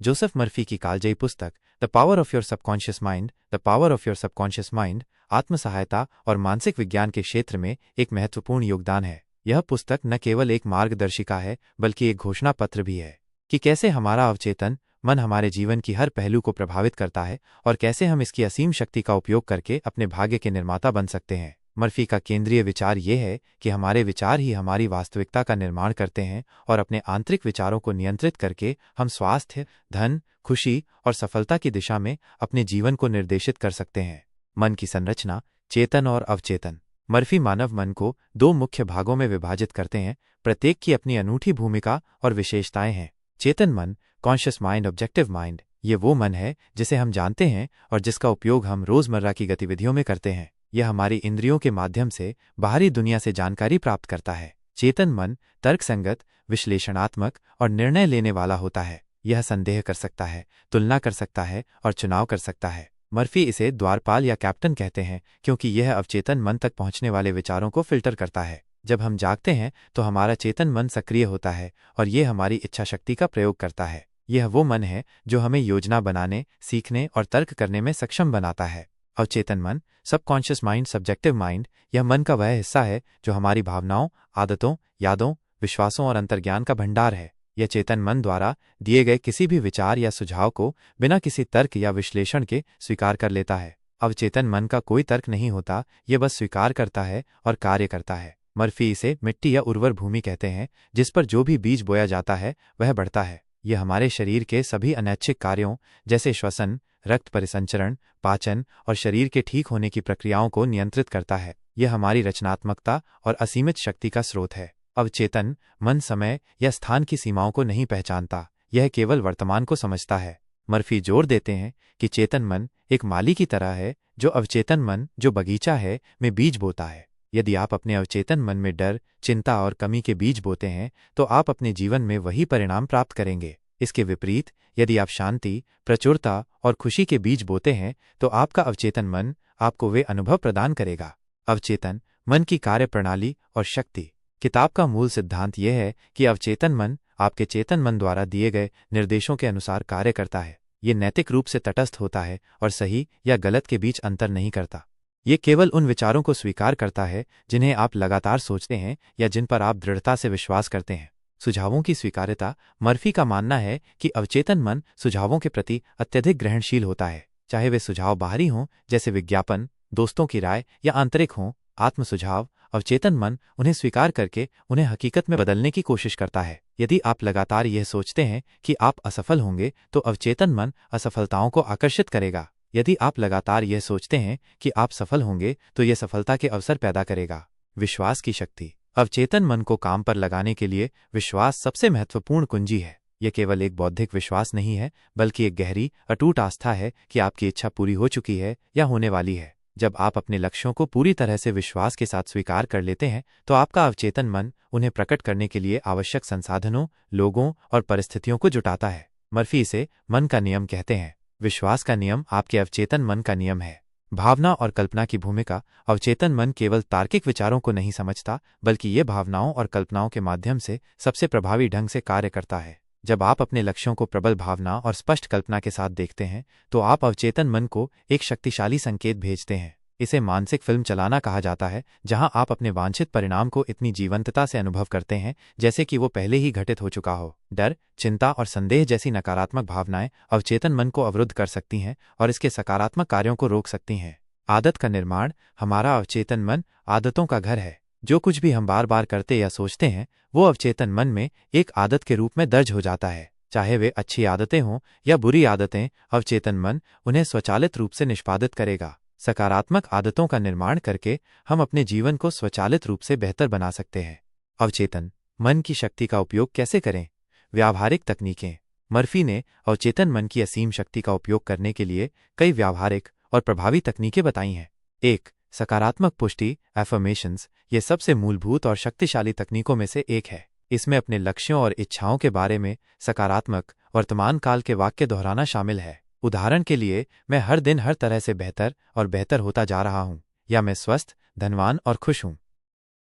Joseph Murphy की कालजयी पुस्तक the power of your subconscious mind, the power of your subconscious mind आत्म सहायता और मानसिक विज्ञान के क्षेत्र में एक महत्वपूर्ण योगदान है। यह पुस्तक न केवल एक मार्गदर्शिका है बल्कि एक घोषणा पत्र भी है कि कैसे हमारा अवचेतन मन हमारे जीवन की हर पहलू को प्रभावित करता है और कैसे हम इसकी असीम शक्ति का उपयोग करके अपने भाग्य के निर्माता बन सकते हैं। मर्फी का केंद्रीय विचार ये है कि हमारे विचार ही हमारी वास्तविकता का निर्माण करते हैं और अपने आंतरिक विचारों को नियंत्रित करके हम स्वास्थ्य, धन, खुशी और सफलता की दिशा में अपने जीवन को निर्देशित कर सकते हैं। मन की संरचना, चेतन और अवचेतन। मर्फी मानव मन को दो मुख्य भागों में विभाजित करते हैं, प्रत्येक की अपनी अनूठी भूमिका और विशेषताएं हैं। चेतन मन, कॉन्शियस माइंड, ऑब्जेक्टिव माइंड, ये वो मन है जिसे हम जानते हैं और जिसका उपयोग हम रोजमर्रा की गतिविधियों में करते हैं। यह हमारी इंद्रियों के माध्यम से बाहरी दुनिया से जानकारी प्राप्त करता है। चेतन मन तर्कसंगत, विश्लेषणात्मक और निर्णय लेने वाला होता है। यह संदेह कर सकता है, तुलना कर सकता है और चुनाव कर सकता है। मर्फी इसे द्वारपाल या कैप्टन कहते हैं क्योंकि यह अवचेतन मन तक पहुंचने वाले विचारों को फिल्टर करता है। जब हम जागते हैं तो हमारा चेतन मन सक्रिय होता है और ये हमारी इच्छा शक्ति का प्रयोग करता है। यह वो मन है जो हमें योजना बनाने, सीखने और तर्क करने में सक्षम बनाता है। अवचेतन मन, सबकॉन्शियस माइंड, सब्जेक्टिव माइंड, यह मन का वह हिस्सा है जो हमारी भावनाओं, आदतों, यादों, विश्वासों और अंतर्ज्ञान का भंडार है। यह चेतन मन द्वारा दिए गए किसी भी विचार या सुझाव को बिना किसी तर्क या विश्लेषण के स्वीकार कर लेता है। अवचेतन मन का कोई तर्क नहीं होता, यह बस स्वीकार करता है और कार्य करता है। मर्फी इसे मिट्टी या उर्वर भूमि कहते हैं, जिस पर जो भी बीज बोया जाता है वह बढ़ता है। यह हमारे शरीर के सभी अनैच्छिक कार्यों जैसे श्वसन, रक्त परिसंचरण, पाचन और शरीर के ठीक होने की प्रक्रियाओं को नियंत्रित करता है। यह हमारी रचनात्मकता और असीमित शक्ति का स्रोत है। अवचेतन मन समय या स्थान की सीमाओं को नहीं पहचानता, यह केवल वर्तमान को समझता है। मर्फी जोर देते हैं कि चेतन मन एक माली की तरह है जो अवचेतन मन, जो बगीचा है, में बीज बोता है। यदि आप अपने अवचेतन मन में डर, चिंता और कमी के बीज बोते हैं तो आप अपने जीवन में वही परिणाम प्राप्त करेंगे। इसके विपरीत, यदि आप शांति, प्रचुरता और खुशी के बीज बोते हैं तो आपका अवचेतन मन आपको वे अनुभव प्रदान करेगा। अवचेतन मन की कार्यप्रणाली और शक्ति। किताब का मूल सिद्धांत यह है कि अवचेतन मन आपके चेतन मन द्वारा दिए गए निर्देशों के अनुसार कार्य करता है। ये नैतिक रूप से तटस्थ होता है और सही या गलत के बीच अंतर नहीं करता। ये केवल उन विचारों को स्वीकार करता है जिन्हें आप लगातार सोचते हैं या जिन पर आप दृढ़ता से विश्वास करते हैं। सुझावों की स्वीकार्यता। मर्फी का मानना है कि अवचेतन मन सुझावों के प्रति अत्यधिक ग्रहणशील होता है, चाहे वे सुझाव बाहरी हों जैसे विज्ञापन, दोस्तों की राय या आंतरिक हों। आत्म सुझाव। अवचेतन मन उन्हें स्वीकार करके उन्हें हकीकत में बदलने की कोशिश करता है। यदि आप लगातार यह सोचते हैं कि आप असफल होंगे तो अवचेतन मन असफलताओं को आकर्षित करेगा। यदि आप लगातार यह सोचते हैं कि आप सफल होंगे तो यह सफलता के अवसर पैदा करेगा। विश्वास की शक्ति। अवचेतन मन को काम पर लगाने के लिए विश्वास सबसे महत्वपूर्ण कुंजी है। यह केवल एक बौद्धिक विश्वास नहीं है बल्कि एक गहरी, अटूट आस्था है कि आपकी इच्छा पूरी हो चुकी है या होने वाली है। जब आप अपने लक्ष्यों को पूरी तरह से विश्वास के साथ स्वीकार कर लेते हैं तो आपका अवचेतन मन उन्हें प्रकट करने के लिए आवश्यक संसाधनों, लोगों और परिस्थितियों को जुटाता है। मर्फी इसे मन का नियम कहते हैं। विश्वास का नियम आपके अवचेतन मन का नियम है। भावना और कल्पना की भूमिका। अवचेतन मन केवल तार्किक विचारों को नहीं समझता बल्कि ये भावनाओं और कल्पनाओं के माध्यम से सबसे प्रभावी ढंग से कार्य करता है। जब आप अपने लक्ष्यों को प्रबल भावना और स्पष्ट कल्पना के साथ देखते हैं तो आप अवचेतन मन को एक शक्तिशाली संकेत भेजते हैं। इसे मानसिक फिल्म चलाना कहा जाता है, जहां आप अपने वांछित परिणाम को इतनी जीवंतता से अनुभव करते हैं जैसे कि वो पहले ही घटित हो चुका हो। डर, चिंता और संदेह जैसी नकारात्मक भावनाएं अवचेतन मन को अवरुद्ध कर सकती हैं और इसके सकारात्मक कार्यों को रोक सकती हैं। आदत का निर्माण। हमारा अवचेतन मन आदतों का घर है। जो कुछ भी हम बार बार करते या सोचते हैं वो अवचेतन मन में एक आदत के रूप में दर्ज हो जाता है। चाहे वे अच्छी आदतें हों या बुरी आदतें, अवचेतन मन उन्हें स्वचालित रूप से निष्पादित करेगा। सकारात्मक आदतों का निर्माण करके हम अपने जीवन को स्वचालित रूप से बेहतर बना सकते हैं। अवचेतन मन की शक्ति का उपयोग कैसे करें? व्यावहारिक तकनीकें। मर्फी ने अवचेतन मन की असीम शक्ति का उपयोग करने के लिए कई व्यावहारिक और प्रभावी तकनीकें बताई हैं। 1. सकारात्मक पुष्टि, एफर्मेशंस। ये सबसे मूलभूत और शक्तिशाली तकनीकों में से एक है। इसमें अपने लक्ष्यों और इच्छाओं के बारे में सकारात्मक वर्तमान काल के वाक्य दोहराना शामिल है। उदाहरण के लिए, मैं हर दिन हर तरह से बेहतर और बेहतर होता जा रहा हूं, या मैं स्वस्थ, धनवान और खुश हूं।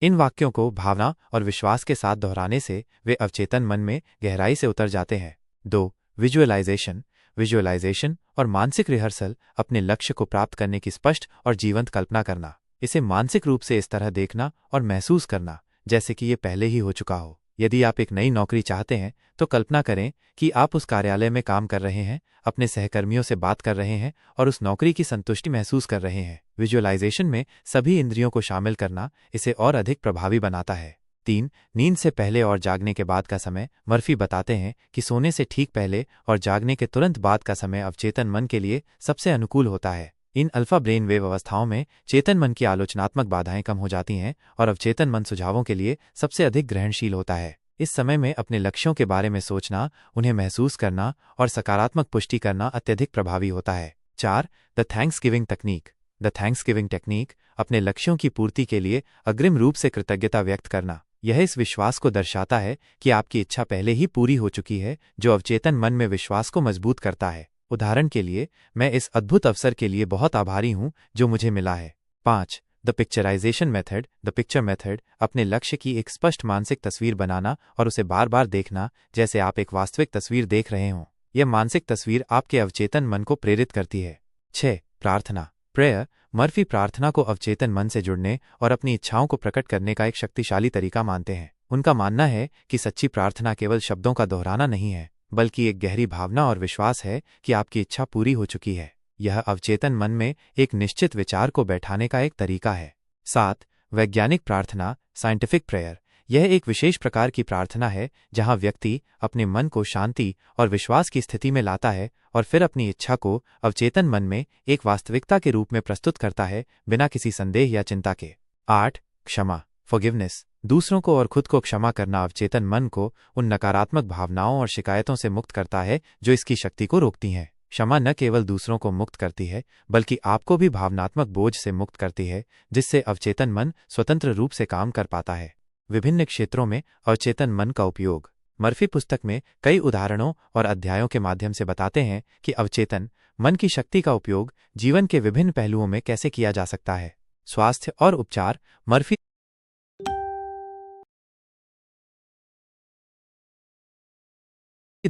इन वाक्यों को भावना और विश्वास के साथ दोहराने से वे अवचेतन मन में गहराई से उतर जाते हैं। 2. विजुअलाइजेशन और मानसिक रिहर्सल अपने लक्ष्य को प्राप्त करने की स्पष्ट और जीवंत कल्पना करना। इसे मानसिक रूप से इस तरह देखना और महसूस करना जैसे कि ये पहले ही हो चुका हो। यदि आप एक नई नौकरी चाहते हैं तो कल्पना करें कि आप उस कार्यालय में काम कर रहे हैं, अपने सहकर्मियों से बात कर रहे हैं और उस नौकरी की संतुष्टि महसूस कर रहे हैं। विजुअलाइजेशन में सभी इंद्रियों को शामिल करना इसे और अधिक प्रभावी बनाता है। 3. नींद से पहले और जागने के बाद का समय। मर्फी बताते हैं कि सोने से ठीक पहले और जागने के तुरंत बाद का समय अवचेतन मन के लिए सबसे अनुकूल होता है। इन अल्फा ब्रेन वेव अवस्थाओं में चेतन मन की आलोचनात्मक बाधाएं कम हो जाती हैं और अवचेतन मन सुझावों के लिए सबसे अधिक ग्रहणशील होता है। इस समय में अपने लक्ष्यों के बारे में सोचना, उन्हें महसूस करना और सकारात्मक पुष्टि करना अत्यधिक प्रभावी होता है। 4. द थैंक्सगिविंग तकनीक। द थैंक्सगिविंग टेक्निक अपने लक्ष्यों की पूर्ति के लिए अग्रिम रूप से कृतज्ञता व्यक्त करना। यह इस विश्वास को दर्शाता है कि आपकी इच्छा पहले ही पूरी हो चुकी है, जो अवचेतन मन में विश्वास को मजबूत करता है। उदाहरण के लिए, मैं इस अद्भुत अवसर के लिए बहुत आभारी हूं जो मुझे मिला है। 5. The picturization method. The picture method अपने लक्ष्य की एक स्पष्ट मानसिक तस्वीर बनाना और उसे बार बार देखना जैसे आप एक वास्तविक तस्वीर देख रहे हों। यह मानसिक तस्वीर आपके अवचेतन मन को प्रेरित करती है। 6. प्रार्थना प्रेयर। मर्फी प्रार्थना को अवचेतन मन से जुड़ने और अपनी इच्छाओं को प्रकट करने का एक शक्तिशाली तरीका मानते हैं। उनका मानना है कि सच्ची प्रार्थना केवल शब्दों का दोहराना नहीं है, बल्कि एक गहरी भावना और विश्वास है कि आपकी इच्छा पूरी हो चुकी है। यह अवचेतन मन में एक निश्चित विचार को बैठाने का एक तरीका है। 7. वैज्ञानिक प्रार्थना साइंटिफिक प्रेयर। यह एक विशेष प्रकार की प्रार्थना है जहां व्यक्ति अपने मन को शांति और विश्वास की स्थिति में लाता है और फिर अपनी इच्छा को अवचेतन मन में एक वास्तविकता के रूप में प्रस्तुत करता है, बिना किसी संदेह या चिंता के। 8. क्षमा फॉरगिवनेस। दूसरों को और खुद को क्षमा करना अवचेतन मन को उन नकारात्मक भावनाओं और शिकायतों से मुक्त करता है जो इसकी शक्ति को रोकती हैं। क्षमा न केवल दूसरों को मुक्त करती है, बल्कि आपको भी भावनात्मक बोझ से मुक्त करती है, जिससे अवचेतन मन स्वतंत्र रूप से काम कर पाता है। विभिन्न क्षेत्रों में अवचेतन मन का उपयोग। मर्फी पुस्तक में कई उदाहरणों और अध्यायों के माध्यम से बताते हैं कि अवचेतन मन की शक्ति का उपयोग जीवन के विभिन्न पहलुओं में कैसे किया जा सकता है। स्वास्थ्य और उपचार। मर्फी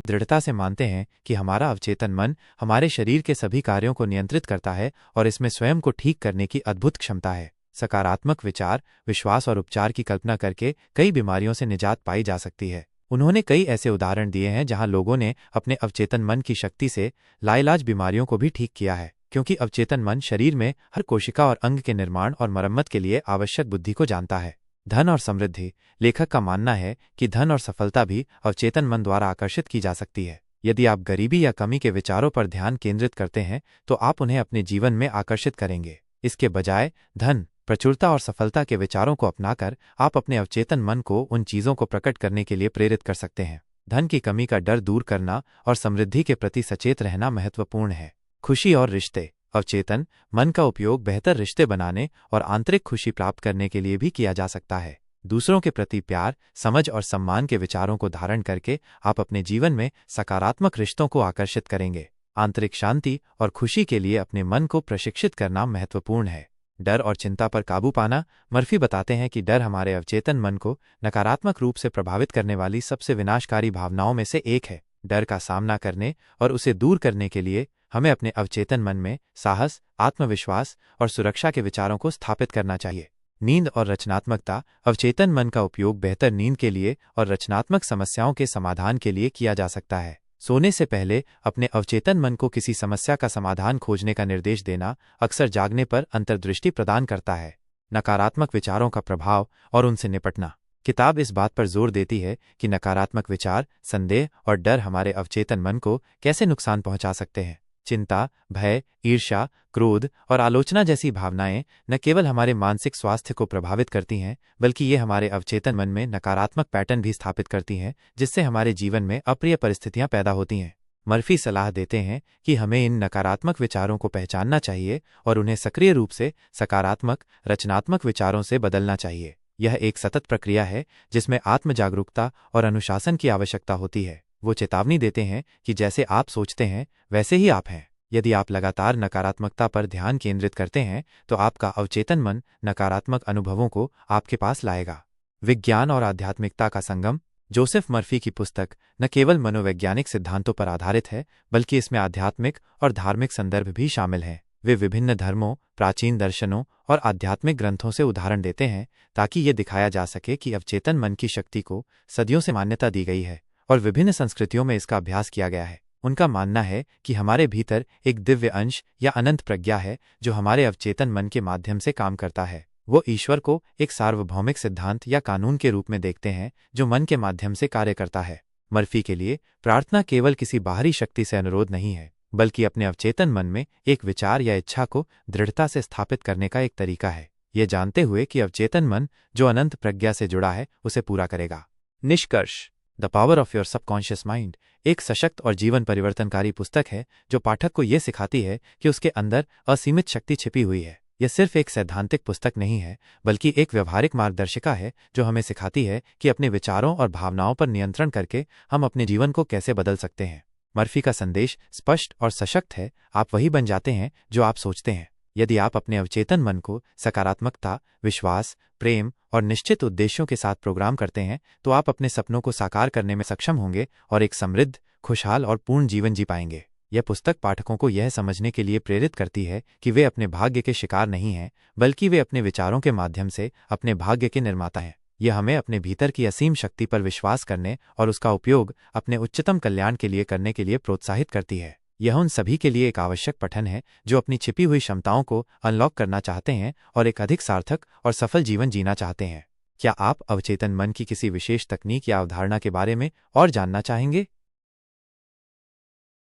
दृढ़ता से मानते हैं कि हमारा अवचेतन मन हमारे शरीर के सभी कार्यों को नियंत्रित करता है और इसमें स्वयं को ठीक करने की अद्भुत क्षमता है। सकारात्मक विचार, विश्वास और उपचार की कल्पना करके कई बीमारियों से निजात पाई जा सकती है। उन्होंने कई ऐसे उदाहरण दिए हैं जहां लोगों ने अपने अवचेतन मन की शक्ति से लाइलाज बीमारियों को भी ठीक किया है, क्योंकि अवचेतन मन शरीर में हर कोशिका और अंग के निर्माण और मरम्मत के लिए आवश्यक बुद्धि को जानता है। धन और समृद्धि। लेखक का मानना है कि धन और सफलता भी अवचेतन मन द्वारा आकर्षित की जा सकती है। यदि आप गरीबी या कमी के विचारों पर ध्यान केंद्रित करते हैं तो आप उन्हें अपने जीवन में आकर्षित करेंगे। इसके बजाय धन, प्रचुरता और सफलता के विचारों को अपनाकर आप अपने अवचेतन मन को उन चीजों को प्रकट करने के लिए प्रेरित कर सकते हैं। धन की कमी का डर दूर करना और समृद्धि के प्रति सचेत रहना महत्वपूर्ण है। खुशी और रिश्ते। अवचेतन मन का उपयोग बेहतर रिश्ते बनाने और आंतरिक खुशी प्राप्त करने के लिए भी किया जा सकता है। दूसरों के प्रति प्यार, समझ और सम्मान के विचारों को धारण करके आप अपने जीवन में सकारात्मक रिश्तों को आकर्षित करेंगे। आंतरिक शांति और खुशी के लिए अपने मन को प्रशिक्षित करना महत्वपूर्ण है। डर और चिंता पर काबू पाना। मर्फी बताते हैं कि डर हमारे अवचेतन मन को नकारात्मक रूप से प्रभावित करने वाली सबसे विनाशकारी भावनाओं में से एक है। डर का सामना करने और उसे दूर करने के लिए हमें अपने अवचेतन मन में साहस, आत्मविश्वास और सुरक्षा के विचारों को स्थापित करना चाहिए। नींद और रचनात्मकता। अवचेतन मन का उपयोग बेहतर नींद के लिए और रचनात्मक समस्याओं के समाधान के लिए किया जा सकता है। सोने से पहले अपने अवचेतन मन को किसी समस्या का समाधान खोजने का निर्देश देना अक्सर जागने पर अंतर्दृष्टि प्रदान करता है। नकारात्मक विचारों का प्रभाव और उनसे निपटना। किताब इस बात पर जोर देती है कि नकारात्मक विचार, संदेह और डर हमारे अवचेतन मन को कैसे नुकसान पहुंचा सकते हैं। चिंता, भय, ईर्ष्या, क्रोध और आलोचना जैसी भावनाएं न केवल हमारे मानसिक स्वास्थ्य को प्रभावित करती हैं, बल्कि ये हमारे अवचेतन मन में नकारात्मक पैटर्न भी स्थापित करती हैं, जिससे हमारे जीवन में अप्रिय परिस्थितियां पैदा होती हैं। मर्फी सलाह देते हैं कि हमें इन नकारात्मक विचारों को पहचानना चाहिए और उन्हें सक्रिय रूप से सकारात्मक, रचनात्मक विचारों से बदलना चाहिए। यह एक सतत प्रक्रिया है जिसमें आत्म जागरूकता और अनुशासन की आवश्यकता होती है। वो चेतावनी देते हैं कि जैसे आप सोचते हैं वैसे ही आप हैं। यदि आप लगातार नकारात्मकता पर ध्यान केंद्रित करते हैं तो आपका अवचेतन मन नकारात्मक अनुभवों को आपके पास लाएगा। विज्ञान और आध्यात्मिकता का संगम। जोसेफ मर्फी की पुस्तक न केवल मनोवैज्ञानिक सिद्धांतों पर आधारित है, बल्कि इसमें आध्यात्मिक और धार्मिक संदर्भ भी शामिल हैं। वे विभिन्न धर्मों, प्राचीन दर्शनों और आध्यात्मिक ग्रंथों से उदाहरण देते हैं ताकि ये दिखाया जा सके कि अवचेतन मन की शक्ति को सदियों से मान्यता दी गई है और विभिन्न संस्कृतियों में इसका अभ्यास किया गया है। उनका मानना है कि हमारे भीतर एक दिव्य अंश या अनंत प्रज्ञा है जो हमारे अवचेतन मन के माध्यम से काम करता है। वो ईश्वर को एक सार्वभौमिक सिद्धांत या कानून के रूप में देखते हैं जो मन के माध्यम से कार्य करता है। मर्फी के लिए प्रार्थना केवल किसी बाहरी शक्ति से अनुरोध नहीं है, बल्कि अपने अवचेतन मन में एक विचार या इच्छा को दृढ़ता से स्थापित करने का एक तरीका है, ये जानते हुए कि अवचेतन मन जो अनंत प्रज्ञा से जुड़ा है उसे पूरा करेगा। निष्कर्ष: the power of your subconscious mind एक सशक्त और जीवन परिवर्तनकारी पुस्तक है जो पाठक को यह सिखाती है कि उसके अंदर असीमित शक्ति छिपी हुई है। यह सिर्फ एक सैद्धांतिक पुस्तक नहीं है, बल्कि एक व्यवहारिक मार्गदर्शिका है जो हमें सिखाती है कि अपने विचारों और भावनाओं पर नियंत्रण करके हम अपने जीवन को कैसे बदल सकते हैं। मर्फी का संदेश स्पष्ट और सशक्त है, आप वही बन जाते हैं जो आप सोचते हैं। यदि आप अपने अवचेतन मन को सकारात्मकता, विश्वास, प्रेम और निश्चित उद्देश्यों के साथ प्रोग्राम करते हैं, तो आप अपने सपनों को साकार करने में सक्षम होंगे और एक समृद्ध, खुशहाल और पूर्ण जीवन जी पाएंगे। यह पुस्तक पाठकों को यह समझने के लिए प्रेरित करती है कि वे अपने भाग्य के शिकार नहीं हैं, बल्कि वे अपने विचारों के माध्यम से अपने भाग्य के निर्माता हैं। यह हमें अपने भीतर की असीम शक्ति पर विश्वास करने और उसका उपयोग अपने उच्चतम कल्याण के लिए करने के लिए प्रोत्साहित करती है। यह उन सभी के लिए एक आवश्यक पठन है जो अपनी छिपी हुई क्षमताओं को अनलॉक करना चाहते हैं और एक अधिक सार्थक और सफल जीवन जीना चाहते हैं। क्या आप अवचेतन मन की किसी विशेष तकनीक या अवधारणा के बारे में और जानना चाहेंगे?